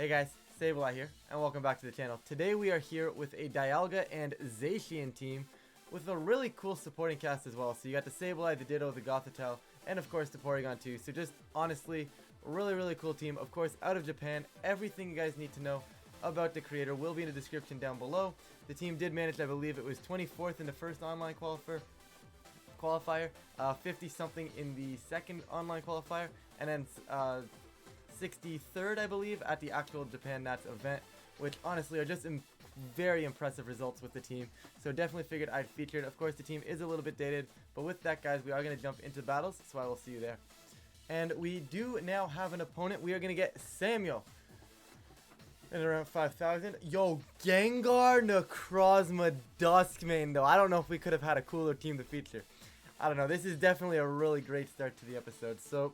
Hey guys, Sableye here, and welcome back to the channel. Today we are here with a Dialga and Zacian team with a really cool supporting cast as well. So you got the Sableye, the Ditto, the Gothitelle, and of course the Porygon too. So just honestly, really cool team. Of course, out of Japan, everything you guys need to know about the creator will be in the description down below. The team did manage, I believe it was 24th in the first online qualifier, 50 something in the second online qualifier, and then 63rd, I believe, at the actual Japan Nats event, which honestly are just very impressive results with the team. So definitely figured I'd feature it. Of course, the team is a little bit dated, but with that, guys, we are going to jump into battles, so I will see you there. And we do now have an opponent. We are going to get Samuel in around 5,000. Yo, Gengar, Necrozma, Duskmane, though. I don't know if we could have had a cooler team to feature. I don't know. This is definitely a really great start to the episode. So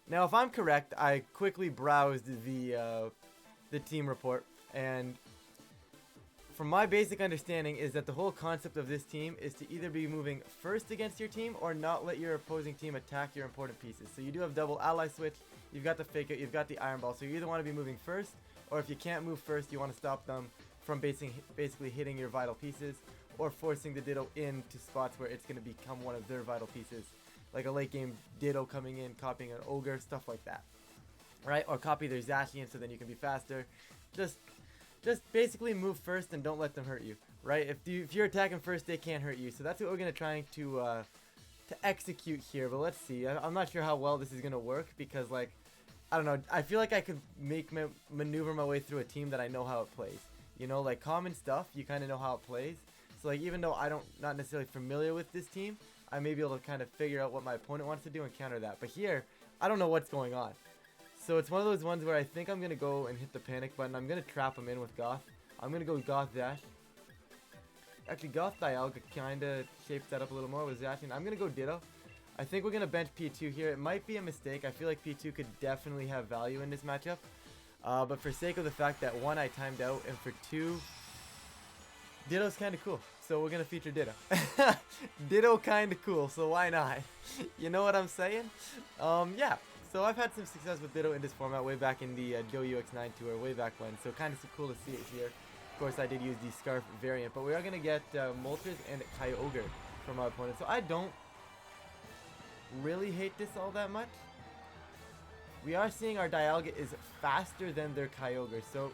now, if I'm correct, I quickly browsed the team report, and from my basic understanding is that the whole concept of this team is to either be moving first against your team or not let your opposing team attack your important pieces. So you do have double ally switch, you've got the fake out, you've got the iron ball, so you either want to be moving first, or if you can't move first, you want to stop them from basically hitting your vital pieces, or forcing the Ditto into spots where it's going to become one of their vital pieces. Like a late game Ditto coming in, copying an Ogre, stuff like that. Right? Or copy their Zacian so then you can be faster. Just basically move first and don't let them hurt you. Right? If you're attacking first, they can't hurt you. So that's what we're going to try to execute here. But let's see. I'm not sure how well this is going to work because, like, I don't know. I feel like I could maneuver my way through a team that I know how it plays. You know, like common stuff, you kind of know how it plays. So like even though not necessarily familiar with this team, I may be able to kind of figure out what my opponent wants to do and counter that. But here, I don't know what's going on. So it's one of those ones where I think I'm going to go and hit the panic button. I'm going to trap him in with Goth. I'm going to go Goth Dash. Actually, Goth Dialga kind of shapes that up a little more with Zacian. I'm going to go Ditto. I think we're going to bench P2 here. It might be a mistake. I feel like P2 could definitely have value in this matchup. But for sake of the fact that 1, I timed out, and for 2, Ditto's kind of cool, so we're going to feature Ditto. Ditto kind of cool, so why not? You know what I'm saying? Yeah, so I've had some success with Ditto in this format way back in the Dough UX9 tour, way back when, so kind of cool to see it here. Of course, I did use the Scarf variant, but we are going to get Moltres and Kyogre from our opponent, so I don't really hate this all that much. We are seeing our Dialga is faster than their Kyogre, so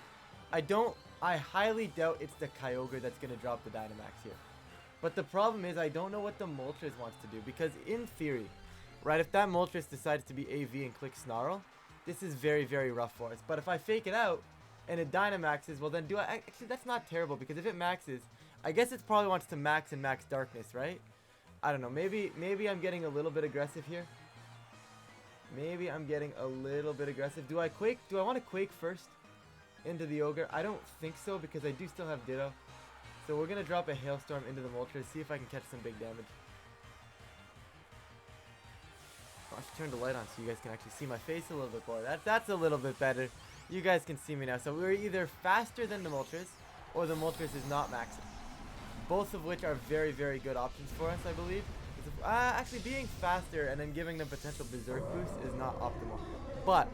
I highly doubt it's the Kyogre that's going to drop the Dynamax here. But the problem is I don't know what the Moltres wants to do, because in theory, right, if that Moltres decides to be AV and click Snarl, this is very rough for us. But if I fake it out and it Dynamaxes, well then actually that's not terrible, because if it maxes, I guess it probably wants to max and max Darkness, right? I don't know, maybe I'm getting a little bit aggressive here. Maybe I'm getting a little bit aggressive. Do I Quake? Do I want to Quake first into the Ogre? I don't think so, because I do still have Ditto. So we're going to drop a Hailstorm into the Moltres, see if I can catch some big damage. I should turn the light on so you guys can actually see my face a little bit more. That's a little bit better. You guys can see me now. So we're either faster than the Moltres, or the Moltres is not maxing. Both of which are very good options for us, I believe. Actually, being faster and then giving them potential Berserk boost is not optimal. But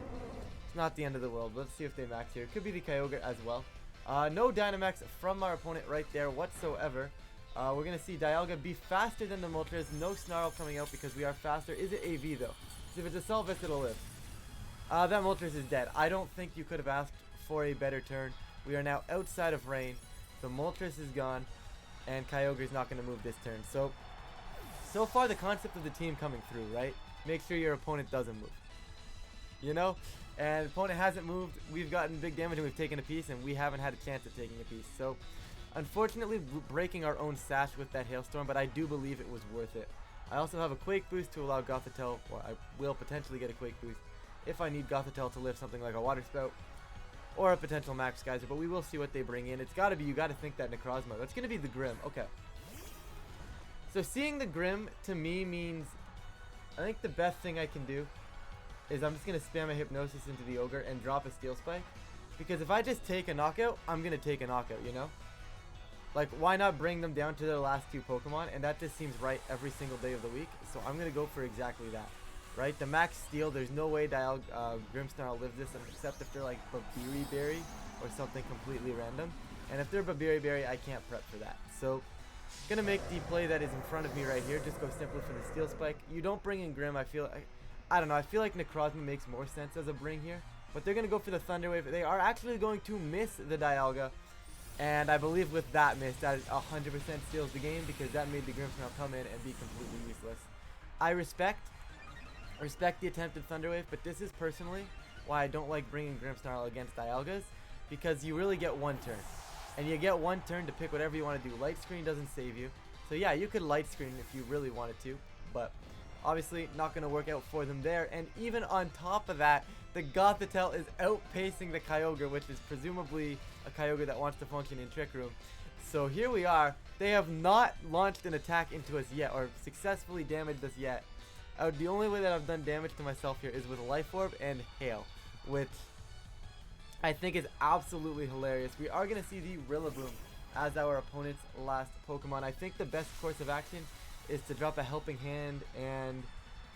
it's not the end of the world. Let's see if they max here. It could be the Kyogre as well. No Dynamax from our opponent right there whatsoever. We're going to see Dialga be faster than the Moltres. No Snarl coming out because we are faster. Is it AV though? If it's a Salvest, it'll live. That Moltres is dead. I don't think you could have asked for a better turn. We are now outside of rain. The Moltres is gone. And Kyogre is not going to move this turn. So far the concept of the team coming through, right? Make sure your opponent doesn't move. You know? And opponent hasn't moved, we've gotten big damage and we've taken a piece, and we haven't had a chance at taking a piece. So, unfortunately, breaking our own sash with that Hailstorm, but I do believe it was worth it. I also have a Quake boost to allow Gothitelle, or I will potentially get a Quake boost if I need Gothitelle to lift something like a Water Spout or a potential Max Geyser, but we will see what they bring in. It's got to be, you got to think that Necrozma. That's going to be the Grim. Okay. So seeing the Grim to me means, I think the best thing I can do is I'm just going to spam a Hypnosis into the Ogre and drop a Steel Spike. Because if I just take a knockout, I'm going to take a knockout, you know? Like, why not bring them down to their last 2 Pokemon? And that just seems right every single day of the week. So I'm going to go for exactly that. right? The max steel, there's no way Grimmsnarl lives this except if they're like Babiri Berry or something completely random. And if they're Babiri Berry, I can't prep for that. So, gonna make the play that is in front of me right here. Just go simply for the Steel Spike. You don't bring in Grim. I don't know. I feel like Necrozma makes more sense as a bring here. But they're gonna go for the Thunder Wave. They are actually going to miss the Dialga. And I believe with that miss, that 100% steals the game because that made the Grimmsnarl come in and be completely useless. I respect the attempted Thunder Wave, but this is personally why I don't like bringing Grimmsnarl against Dialgas, because you really get one turn. And you get one turn to pick whatever you want to do. Light Screen doesn't save you. So yeah, you could Light Screen if you really wanted to, but obviously not going to work out for them there. And even on top of that, the Gothitelle is outpacing the Kyogre, which is presumably a Kyogre that wants to function in Trick Room. So here we are. They have not launched an attack into us yet, or successfully damaged us yet. The only way that I've done damage to myself here is with Life Orb and Hail, which I think is absolutely hilarious. We are going to see the Rillaboom as our opponent's last Pokemon. I think the best course of action is to drop a Helping Hand, and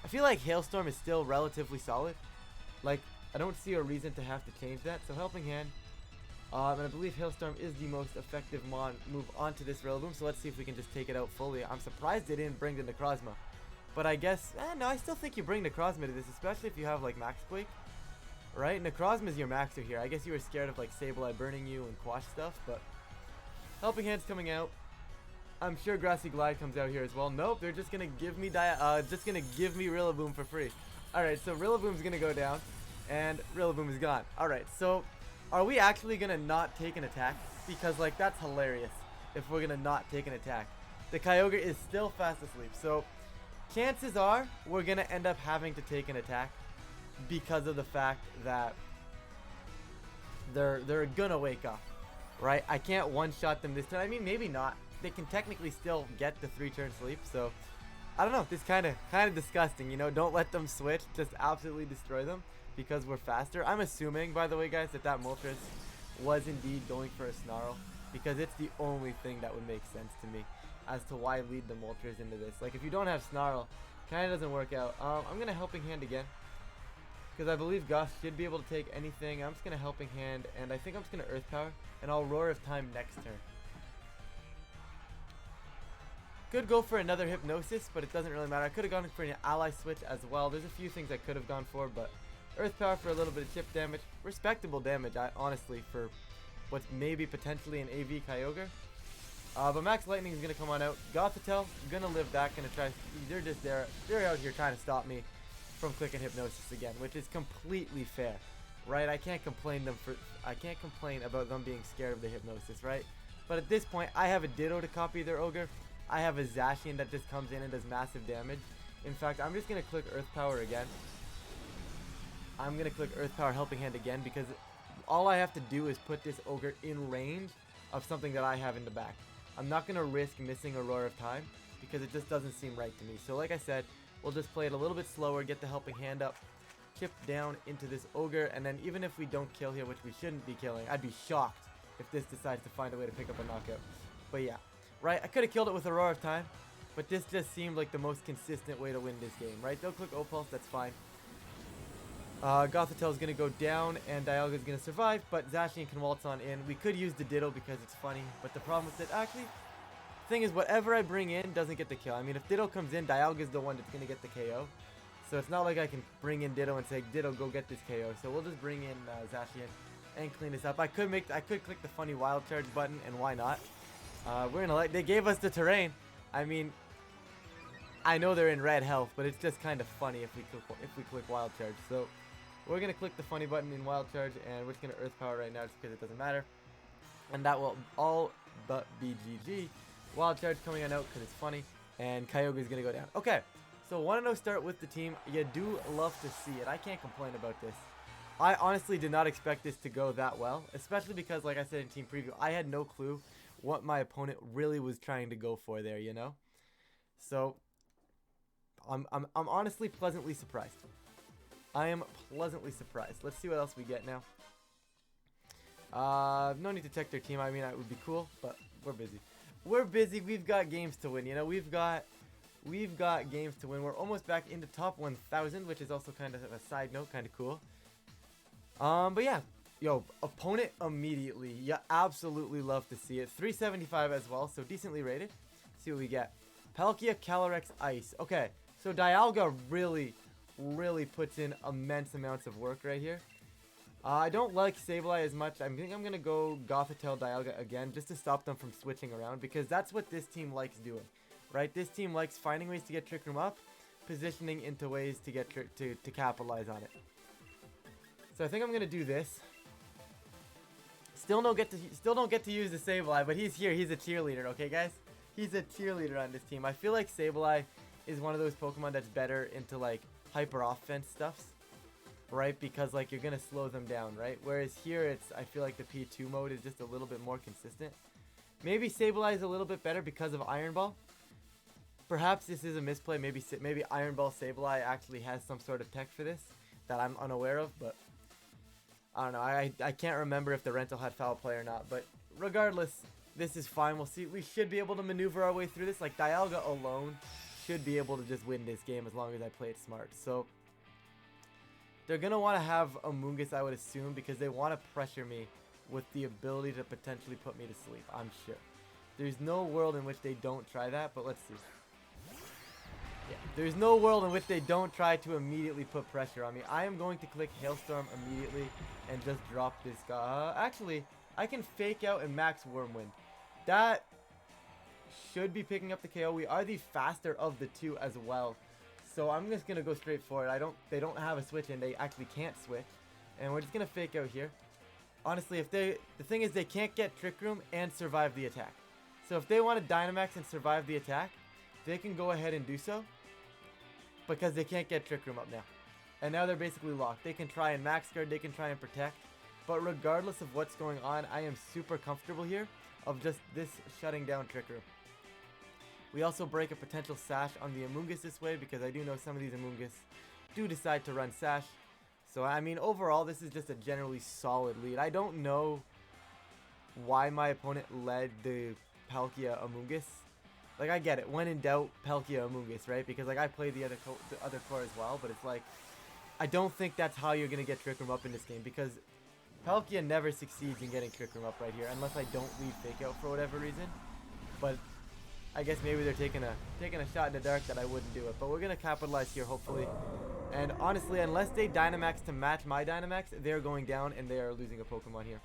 I feel like Hailstorm is still relatively solid. Like, I don't see a reason to have to change that. So Helping Hand, and I believe Hailstorm is the most effective move onto this Rillaboom. So let's see if we can just take it out fully. I'm surprised they didn't bring the Necrozma. But I guess, no, I still think you bring Necrozma to this, especially if you have like Max Quake. Right? Necrozma is your maxer here. I guess you were scared of like Sableye burning you and Quash stuff, but Helping Hand's coming out. I'm sure Grassy Glide comes out here as well. Nope, they're just gonna give me Rillaboom for free. Alright, so Rillaboom's gonna go down, and Rillaboom is gone. Alright, so are we actually gonna not take an attack? Because like that's hilarious if we're gonna not take an attack. The Kyogre is still fast asleep, so chances are we're gonna end up having to take an attack because of the fact that they're gonna wake up, right? I can't one-shot them this turn. I mean, maybe not. They can technically still get the 3-turn sleep, so I don't know. This kind of disgusting, you know. Don't let them switch. Just absolutely destroy them because we're faster. I'm assuming, by the way, guys, that Moltres was indeed going for a Snarl because it's the only thing that would make sense to me as to why lead the Moltres into this. Like, if you don't have Snarl, kind of doesn't work out. I'm gonna Helping Hand again because I believe Gus should be able to take anything. I'm just gonna Helping Hand, and I think I'm just gonna Earth Power, and I'll Roar of Time next turn. Could go for another Hypnosis, but it doesn't really matter. I could have gone for an Ally Switch as well. There's a few things I could have gone for, but Earth Power for a little bit of chip damage. Respectable damage, honestly, for what's maybe potentially an AV Kyogre. But Max Lightning is going to come on out. Gothitelle, going to live that. Going to try. They're just there. They're out here trying to stop me from clicking Hypnosis again, which is completely fair, right? I can't complain about them being scared of the Hypnosis, right? But at this point, I have a Ditto to copy their Ogre. I have a Zacian that just comes in and does massive damage. In fact, I'm just going to click Earth Power again. I'm going to click Earth Power Helping Hand again because all I have to do is put this Ogre in range of something that I have in the back. I'm not going to risk missing a Roar of Time because it just doesn't seem right to me. So like I said, we'll just play it a little bit slower, get the Helping Hand up, chip down into this Ogre, and then even if we don't kill here, which we shouldn't be killing, I'd be shocked if this decides to find a way to pick up a knockout. But yeah. Right, I could have killed it with a Roar of Time, but this just seemed like the most consistent way to win this game, right? They'll click O-Pulse, that's fine. Gothitelle's going to go down, and Dialga's going to survive, but Zacian can waltz on in. We could use the Ditto because it's funny, but the problem with it, actually, the thing is, whatever I bring in doesn't get the kill. I mean, if Ditto comes in, Dialga's the one that's going to get the KO. So it's not like I can bring in Ditto and say, Ditto, go get this KO. So we'll just bring in Zacian and clean this up. I could click the funny Wild Charge button, and why not? We're gonna they gave us the terrain. I mean, I know they're in red health, but it's just kind of funny if we click Wild Charge. So we're gonna click the funny button in Wild Charge, and we're just gonna Earth Power right now just because it doesn't matter, and that will all but be GG. Wild Charge coming on out because it's funny, and Kyogre is gonna go down. Okay, so 1-0 start with the team. You do love to see it. I can't complain about this. I honestly did not expect this to go that well, especially because, like I said in team preview, I had no clue what my opponent really was trying to go for there, you know? So I'm honestly pleasantly surprised. I am pleasantly surprised. Let's see what else we get now. No need to check their team. I mean, it would be cool, but we're busy. We're busy. We've got games to win, you know? We've got we've got games to win. We're almost back into top 1,000, which is also kind of a side note, kind of cool. But yeah, yo, opponent immediately. You absolutely love to see it. 375 as well, so decently rated. Let's see what we get. Palkia, Calyrex, Ice. Okay, so Dialga really puts in immense amounts of work right here. I don't like Sableye as much. I think I'm going to go Gothitelle, Dialga again just to stop them from switching around because that's what this team likes doing, right? This team likes finding ways to get Trick Room up, positioning into ways to get to capitalize on it. So I think I'm going to do this. Still don't get to use the Sableye, but he's here. He's a cheerleader, okay, guys? He's a cheerleader on this team. I feel like Sableye is one of those Pokemon that's better into, like, hyper offense stuffs, right? Because, like, you're going to slow them down, right? Whereas here, I feel like the P2 mode is just a little bit more consistent. Maybe Sableye is a little bit better because of Iron Ball. Perhaps this is a misplay. Maybe Iron Ball Sableye actually has some sort of tech for this that I'm unaware of, but I don't know. I can't remember if the rental had foul play or not, but regardless, this is fine. We'll see. We should be able to maneuver our way through this. Like, Dialga alone should be able to just win this game as long as I play it smart. So they're going to want to have Amoonguss, I would assume, because they want to pressure me with the ability to potentially put me to sleep, I'm sure. There's no world in which they don't try that, but let's see. Yeah, there's no world in which they don't try to immediately put pressure on me. I am going to click Hailstorm immediately and just drop this guy. Actually, I can fake out and max Wormwind. That should be picking up the KO. We are the faster of the two as well. So I'm just going to go straight for it. They don't have a switch and they actually can't switch. And we're just going to fake out here. Honestly, the thing is they can't get Trick Room and survive the attack. So if they want to Dynamax and survive the attack, they can go ahead and do so. Because they can't get Trick Room up now. And now they're basically locked. They can try and Max Guard, they can try and Protect. But regardless of what's going on, I am super comfortable here of just this shutting down Trick Room. We also break a potential Sash on the Amoonguss this way because I do know some of these Amoonguss do decide to run Sash. So, I mean, overall, this is just a generally solid lead. I don't know why my opponent led the Palkia Amoonguss. Like, I get it. When in doubt, Palkia Amoonguss, right? Because, like, I play the other core as well. But it's like, I don't think that's how you're going to get Trick Room up in this game. Because Palkia never succeeds in getting Trick Room up right here. Unless I don't leave Fake Out for whatever reason. But I guess maybe they're taking a shot in the dark that I wouldn't do it. But we're going to capitalize here, hopefully. And honestly, unless they Dynamax to match my Dynamax, they're going down and they are losing a Pokemon here.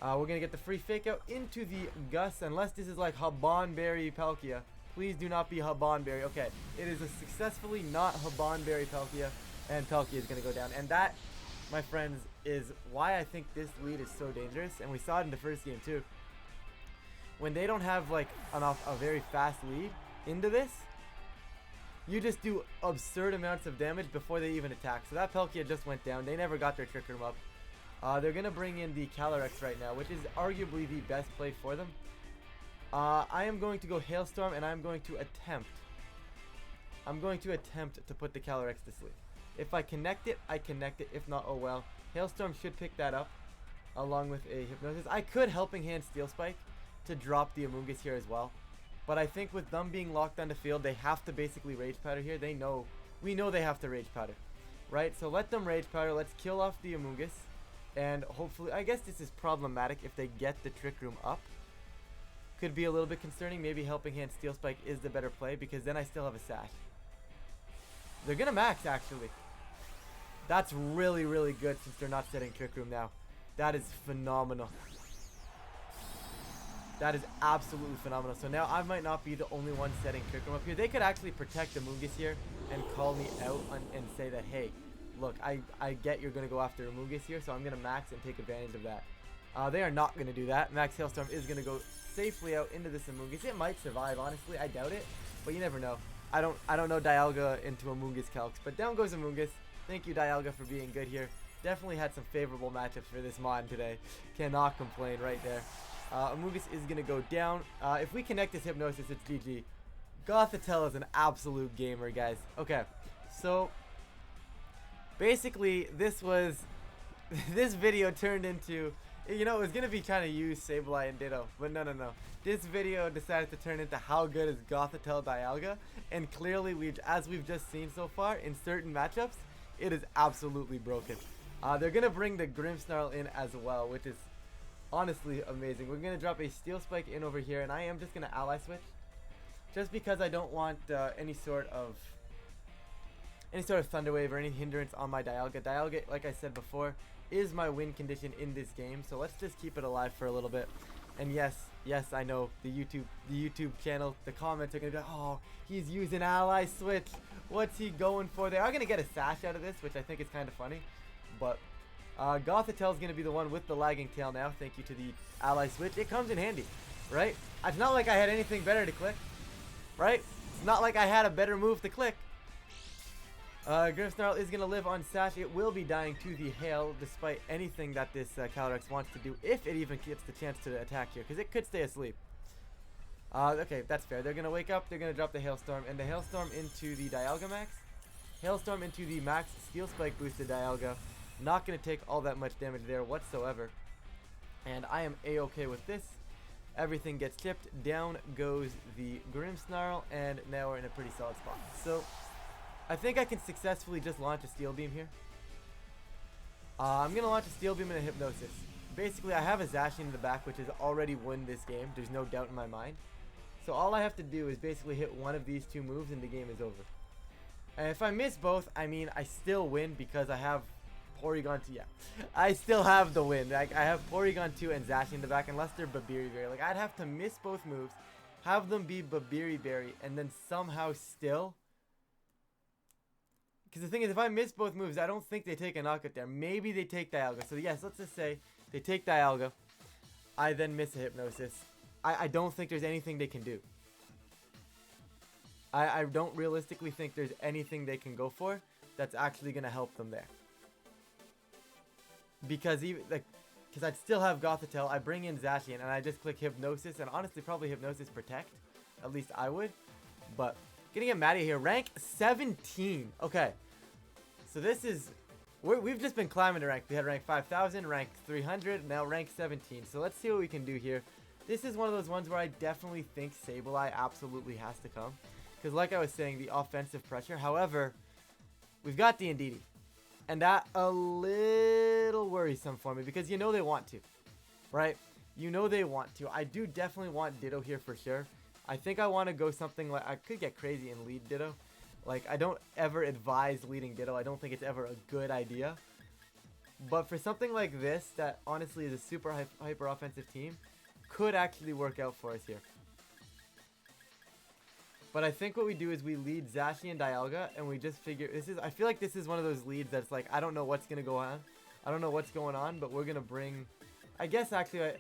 We're going to get the free Fake Out into the Gus. Unless this is like Habanberry Palkia. Please do not be Habanberry. Okay, it is a successfully not Habanberry Palkia. And Palkia is going to go down. And that, my friends, is why I think this lead is so dangerous. And we saw it in the first game too. When they don't have like a very fast lead into this, you just do absurd amounts of damage before they even attack. So that Palkia just went down. They never got their Trick Room up. They're going to bring in the Calyrex right now, which is arguably the best play for them. I am going to go Hailstorm, and I'm going to attempt to put the Calyrex to sleep. If I connect it, I connect it. If not, oh well. Hailstorm should pick that up, along with a Hypnosis. I could Helping Hand Steel Spike to drop the Amoonguss here as well. But I think with them being locked on the field, they have to basically Rage Powder here. We know they have to Rage Powder, right? So let them Rage Powder. Let's kill off the Amoonguss. And hopefully, I guess this is problematic if they get the Trick Room up. Could be a little bit concerning. Maybe Helping Hand Steel Spike is the better play because then I still have a Sash. They're going to max, actually. That's really, really good since they're not setting Trick Room now. That is phenomenal. That is absolutely phenomenal. So now I might not be the only one setting Trick Room up here. They could actually protect the Amoonguss here and call me out and say that, hey, look, I get you're going to go after Amoonguss here, so I'm going to max and take advantage of that. They are not going to do that. Max Hailstorm is going to go safely out into this Amoonguss. It might survive, honestly. I doubt it, but you never know. I don't know Dialga into Amoonguss calcs, but down goes Amoonguss. Thank you, Dialga, for being good here. Definitely had some favorable matchups for this mod today. Cannot complain right there. Amoonguss is going to go down. If we connect this Hypnosis, it's GG. Gothitelle is an absolute gamer, guys. Okay, so basically this video turned into You know, it was gonna be trying to use Sableye and Ditto, but no. This video decided to turn into how good is Gothitelle Dialga, and clearly, as we've just seen so far, in certain matchups, it is absolutely broken. They're gonna bring the Grimmsnarl in as well, which is honestly amazing. We're gonna drop a Steel Spike in over here, and I am just gonna ally switch, just because I don't want any sort of Thunder Wave or any hindrance on my Dialga. Dialga, like I said before, is my win condition in this game, so let's just keep it alive for a little bit. And yes, I know the YouTube channel, the comments are gonna be like, oh, he's using ally switch. What's he going for? They are gonna get a sash out of this, which I think is kind of funny. But Gothitelle's gonna be the one with the lagging tail now. Thank you to the ally switch. It comes in handy, right? It's not like I had anything better to click, right? It's not like I had a better move to click. Grimmsnarl is going to live on Sash. It will be dying to the Hail, despite anything that this Calyrex wants to do, if it even gets the chance to attack here, because it could stay asleep. Okay, that's fair. They're going to wake up, they're going to drop the Hailstorm, and the Hailstorm into the Dialga Max. Hailstorm into the Max Steel Spike boosted Dialga. Not going to take all that much damage there whatsoever. And I am A-okay with this. Everything gets chipped. Down goes the Grimmsnarl, and now we're in a pretty solid spot. So I think I can successfully just launch a Steel Beam here. I'm going to launch a Steel Beam and a Hypnosis. Basically, I have a Zacian in the back, which has already won this game. There's no doubt in my mind. So all I have to do is basically hit one of these two moves and the game is over. And if I miss both, I mean, I still win because I have Porygon 2. Yeah, I still have the win. Like, I have Porygon 2 and Zacian in the back, unless they're Babiri Berry. Like, I'd have to miss both moves, have them be Babiri Berry, and then somehow still... Because the thing is, if I miss both moves, I don't think they take a knockout there. Maybe they take Dialga. So yes, let's just say they take Dialga. I then miss a Hypnosis. I don't think there's anything they can do. I don't realistically think there's anything they can go for that's actually going to help them there. Because I'd still have Gothitelle. I bring in Zacian and I just click Hypnosis. And honestly, probably Hypnosis Protect. At least I would. But... Getting a Maddie here, rank 17. Okay, so this is, we've just been climbing to rank. We had rank 5,000, rank 300, now rank 17. So let's see what we can do here. This is one of those ones where I definitely think Sableye absolutely has to come. Because like I was saying, the offensive pressure. However, we've got the Indeedee. And that a little worrisome for me because you know they want to, right? You know they want to. I do definitely want Ditto here for sure. I think I want to go something like, I could get crazy and lead Ditto. Like, I don't ever advise leading Ditto. I don't think it's ever a good idea. But for something like this, that honestly is a super hyper offensive team, could actually work out for us here. But I think what we do is we lead Zacian and Dialga, and we just figure, I feel like this is one of those leads that's like, I don't know what's going to go on. I don't know what's going on, but we're going to bring, I guess actually,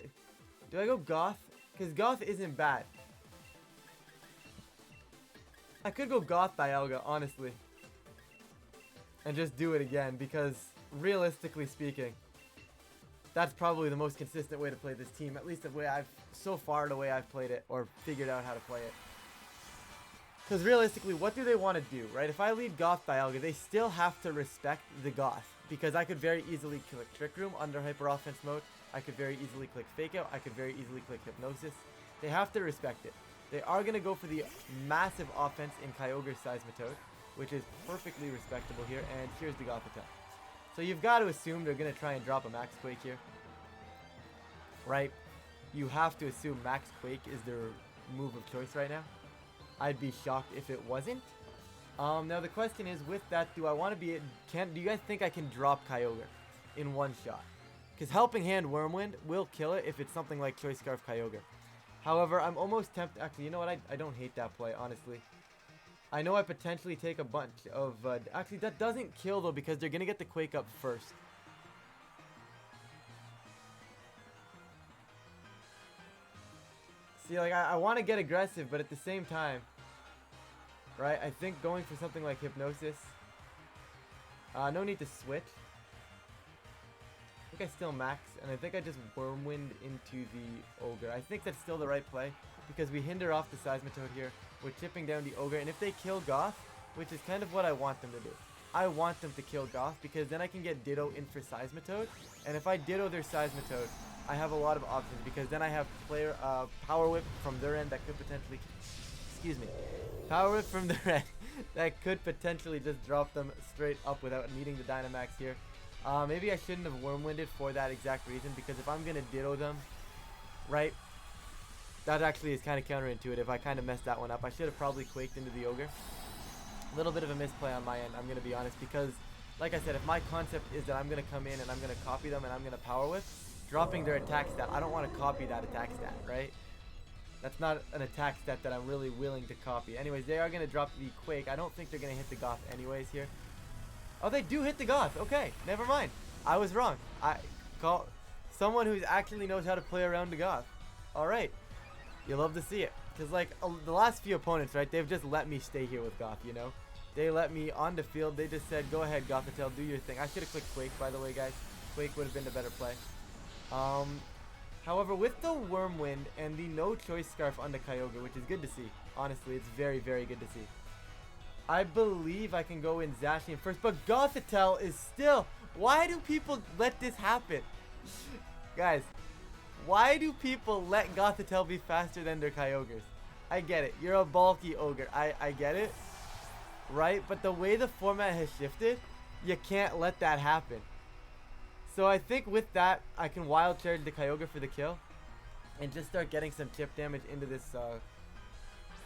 do I go Goth? Because Goth isn't bad. I could go Goth Dialga, honestly. And just do it again, because realistically speaking, that's probably the most consistent way to play this team. At least the way so far the way I've played it, or figured out how to play it. Because realistically, what do they want to do, right? If I lead Goth Dialga, they still have to respect the Goth. Because I could very easily click Trick Room under Hyper Offense mode. I could very easily click Fake Out. I could very easily click Hypnosis. They have to respect it. They are going to go for the massive offense in Kyogre Seismitoad, which is perfectly respectable here. And here's the Gothitelle. So you've got to assume they're going to try and drop a Max Quake here. Right? You have to assume Max Quake is their move of choice right now. I'd be shocked if it wasn't. Now the question is, with that, do I want to be... do you guys think I can drop Kyogre in one shot? Because Helping Hand Wormwind will kill it if it's something like Choice Scarf Kyogre. However, I'm almost tempted... Actually, you know what? I don't hate that play, honestly. I know I potentially take a bunch of... actually, that doesn't kill, though, because they're going to get the Quake up first. See, like, I want to get aggressive, but at the same time... Right? I think going for something like Hypnosis... no need to switch. I think I still max, and I think I just Wormwind into the Ogre. I think that's still the right play, because we hinder off the Seismitoad here. We're chipping down the Ogre, and if they kill Goth, which is kind of what I want them to do. I want them to kill Goth, because then I can get Ditto in for Seismitoad, and if I Ditto their Seismitoad, I have a lot of options because then I have Power Whip from their end that could potentially, excuse me, Power Whip from their end that could potentially just drop them straight up without needing the Dynamax here. Maybe I shouldn't have Wormwinded for that exact reason, because if I'm going to Ditto them, right, that actually is kind of counterintuitive. I kind of messed that one up. I should have probably Quaked into the Ogre. A little bit of a misplay on my end, I'm going to be honest, because like I said, if my concept is that I'm going to come in and I'm going to copy them and I'm going to Power Whip, dropping their attack stat, I don't want to copy that attack stat, right? That's not an attack stat that I'm really willing to copy. Anyways, they are going to drop the Quake. I don't think they're going to hit the Goth anyways here. Oh, they do hit the Goth. Okay, never mind. I was wrong. I call someone who actually knows how to play around the Goth. Alright. You love to see it. Because, like, the last few opponents, right, they've just let me stay here with Goth, you know? They let me on the field. They just said, go ahead, Gothitelle, do your thing. I should have clicked Quake, by the way, guys. Quake would have been the better play. However, with the Wormwind and the no choice scarf on the Kyogre, which is good to see. Honestly, it's very, very good to see. I believe I can go in Zacian first, but Gothitelle is still... Why do people let this happen? Guys, why do people let Gothitelle be faster than their Kyogres? I get it. You're a bulky Ogre. I get it. Right? But the way the format has shifted, you can't let that happen. So I think with that, I can Wild Charge the Kyogre for the kill. And just start getting some chip damage into this...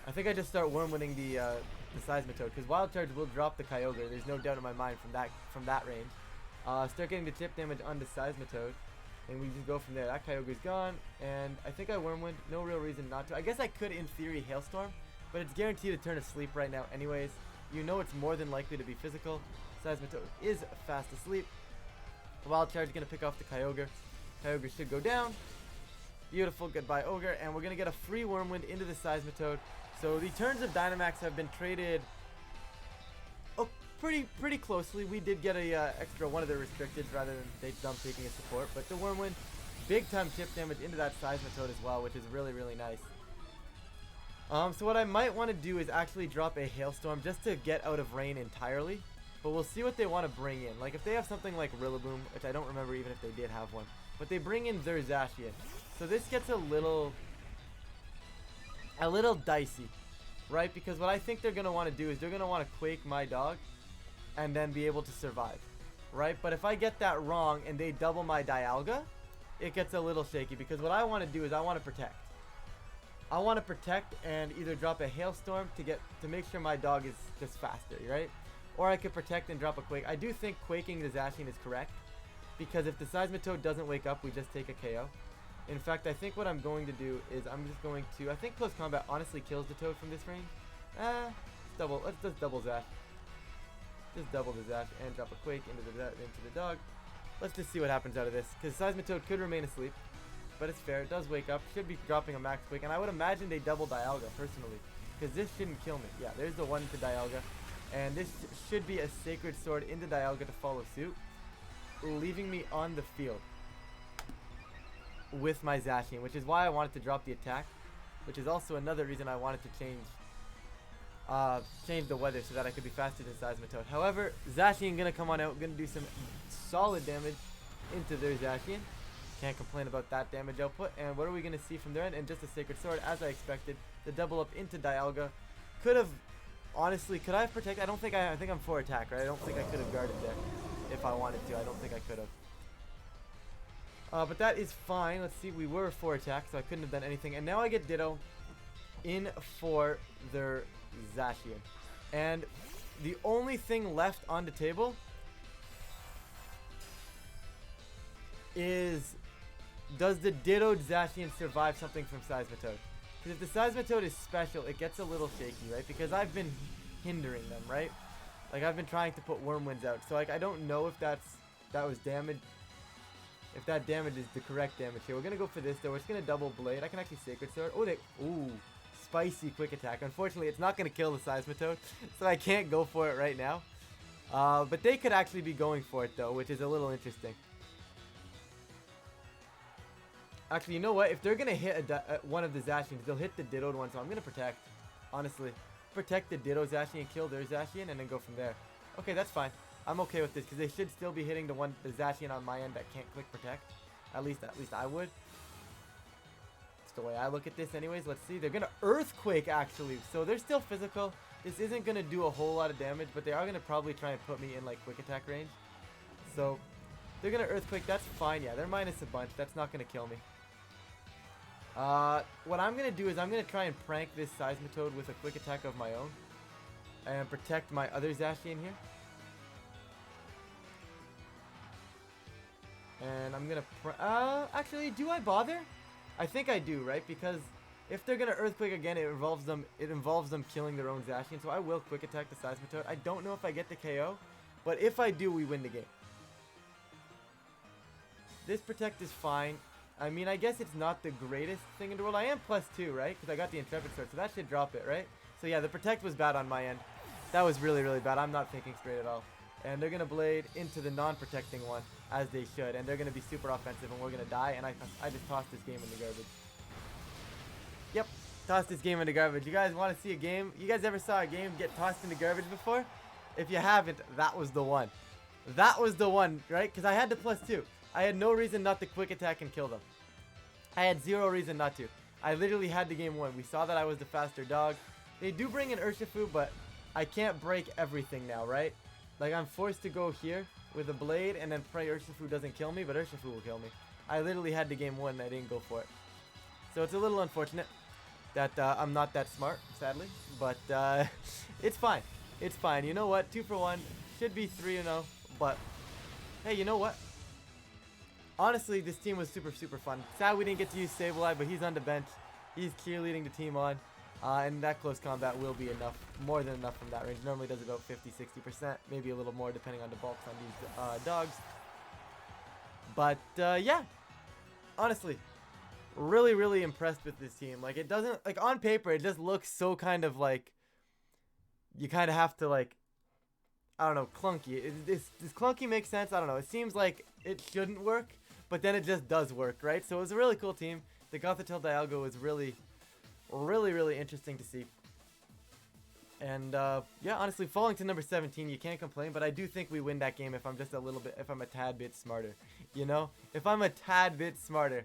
I think I just start Wormwinding the Seismitoad. Because Wild Charge will drop the Kyogre. There's no doubt in my mind from that range. Start getting the chip damage on the Seismitoad. And we just go from there. That Kyogre's gone. And I think I Wormwind. No real reason not to. I guess I could, in theory, Hailstorm. But it's guaranteed to turn asleep right now anyways. You know it's more than likely to be physical. Seismitoad is fast asleep. Wild Charge is going to pick off the Kyogre. Kyogre should go down. Beautiful. Goodbye, Ogre. And we're going to get a free Wormwind into the Seismitoad. So the turns of Dynamax have been traded pretty closely. We did get a extra one of the restricted rather than they dump taking a support. But the Wormwind, big time chip damage into that Seismitoad as well, which is really, really nice. So what I might want to do is actually drop a Hailstorm just to get out of rain entirely. But we'll see what they want to bring in. Like if they have something like Rillaboom, which I don't remember even if they did have one. But they bring in their Zacian. So this gets a little dicey. Right? Because what I think they're going to want to do is they're going to want to Quake my dog. And then be able to survive. Right? But if I get that wrong and they double my Dialga, it gets a little shaky. Because what I want to do is I want to protect. I want to protect and either drop a Hailstorm to make sure my dog is just faster, right? Or I could protect and drop a Quake. I do think Quaking the Zacian is correct. Because if the Seismitoad doesn't wake up, we just take a KO. In fact, I think what I'm going to do is I'm just going to... I think Close Combat honestly kills the Toad from this range. Let's just double Zash. Just double the Zash and drop a Quake into the dog. Let's just see what happens out of this. Because Seismitoad could remain asleep. But it's fair. It does wake up. Should be dropping a Max Quake. And I would imagine they double Dialga, personally. Because this shouldn't kill me. Yeah, there's the one to Dialga. And this should be a Sacred Sword into Dialga to follow suit. Leaving me on the field with my Zacian. Which is why I wanted to drop the attack. Which is also another reason I wanted to change the weather so that I could be faster than Seismitoad. However, Zacian gonna come on out, gonna do some solid damage into their Zacian. Can't complain about that damage output. And what are we gonna see from their end? And just a Sacred Sword, as I expected. The double up into Dialga. Could have, honestly, could I have protected? I think I'm for attack, right? I don't think I could have guarded there if I wanted to. I don't think I could have. But that is fine. Let's see, we were for attack, so I couldn't have done anything. And now I get Ditto in for their Zacian. And the only thing left on the table is, does the Dittoed Zacian survive something from Seismitoad? Because if the Seismitoad is special, it gets a little shaky, right? Because I've been hindering them, right? Like I've been trying to put Wormwinds out. So like I don't know if that was damage. If that damage is the correct damage here. We're gonna go for this though. We're just gonna double blade. I can actually Sacred Sword. Ooh. Spicy quick attack. Unfortunately, it's not going to kill the Seismitoad, so I can't go for it right now. But they could actually be going for it, though, which is a little interesting. Actually, you know what? If they're going to hit one of the Zacians, they'll hit the Dittoed one, so I'm going to protect. Honestly. Protect the Ditto Zacian, kill their Zacian, and then go from there. Okay, that's fine. I'm okay with this, because they should still be hitting the Zacian on my end that can't click protect. At least I would. That's the way I look at this anyways. Let's see. They're going to Earthquake, actually. So they're still physical. This isn't going to do a whole lot of damage, but they are going to probably try and put me in, like, quick attack range. So they're going to Earthquake. That's fine. Yeah, they're minus a bunch. That's not going to kill me. What I'm going to do is I'm going to try and prank this Seismitoad with a quick attack of my own. And protect my other Zacian here. And I'm going to... actually, do I bother? I think I do, right? Because if they're going to Earthquake again, it involves them killing their own Zacian. So I will quick attack the Seismitoad. I don't know if I get the KO. But if I do, we win the game. This Protect is fine. I mean, I guess it's not the greatest thing in the world. I am +2, right? Because I got the Intrepid Sword. So that should drop it, right? So yeah, the Protect was bad on my end. That was really, really bad. I'm not thinking straight at all. And they're going to Blade into the non-protecting one, as they should. And they're going to be super offensive, and we're going to die. And I just tossed this game in the garbage. Yep, tossed this game in the garbage. You guys want to see a game? You guys ever saw a game get tossed in the garbage before? If you haven't, that was the one. That was the one, right? Because I had the +2. I had no reason not to quick attack and kill them. I had zero reason not to. I literally had the game won. We saw that I was the faster dog. They do bring in Urshifu, but I can't break everything now, right? Like, I'm forced to go here with a Blade and then pray Urshifu doesn't kill me, but Urshifu will kill me. I literally had the game won and I didn't go for it. So it's a little unfortunate that I'm not that smart, sadly. But it's fine. It's fine. You know what? 2 for 1. Should be 3-0. But, hey, you know what? Honestly, this team was super, super fun. Sad we didn't get to use Sableye, but he's on the bench. He's cheerleading the team on. And that close combat will be enough. More than enough from that range. Normally does about 50-60%. Maybe a little more depending on the bulks on these dogs. But, yeah. Honestly, really, really impressed with this team. Like, it doesn't... Like, on paper, it just looks so kind of like... You kind of have to, like... I don't know, clunky. Does clunky make sense? I don't know. It seems like it shouldn't work, but then it just does work, right? So it was a really cool team. The Gothitelle Dialga was really, really, really interesting to see. And, yeah, honestly, falling to number 17, you can't complain, but I do think we win that game if I'm just a little bit, if I'm a tad bit smarter, you know? If I'm a tad bit smarter,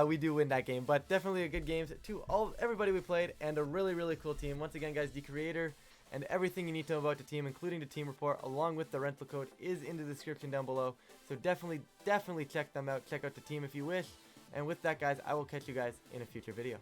we do win that game. But definitely a good game to everybody we played, and a really, really cool team. Once again, guys, the creator and everything you need to know about the team, including the team report, along with the rental code, is in the description down below. So definitely, definitely check them out. Check out the team if you wish. And with that, guys, I will catch you guys in a future video.